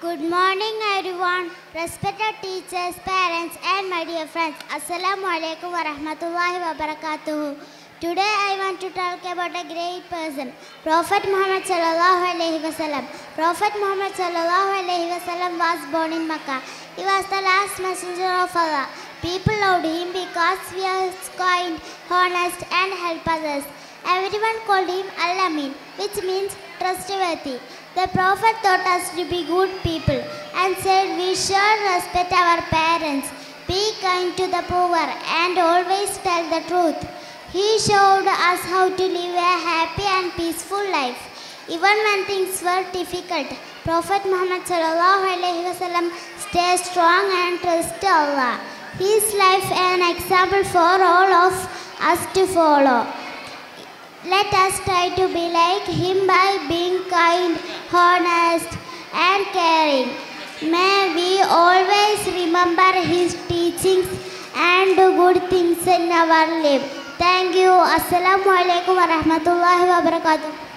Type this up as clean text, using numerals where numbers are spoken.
Good morning everyone, respected teachers, parents and my dear friends. Assalamu alaikum wa rahmatullahi wa barakatuh. Today I want to talk about a great person, Prophet Muhammad sallallahu alaihi wasallam. Prophet Muhammad sallallahu alaihi wasallam was born in Makkah. He was the last messenger of Allah. People loved him because he was kind, honest and helped others. Everyone called him Al-Amin, which means trustworthy. The Prophet taught us to be good people and said we should respect our parents, be kind to the poor and always tell the truth. He showed us how to live a happy and peaceful life. Even when things were difficult, Prophet Muhammad sallallahu alaihi wasallam stayed strong and trusted Allah. His life an example for all of us to follow. Let us try to be like him by being kind, honest and caring. May we always remember his teachings and do good things in our life. Thank you. Assalamu alaikum wa rahmatullahi wa barakatuh.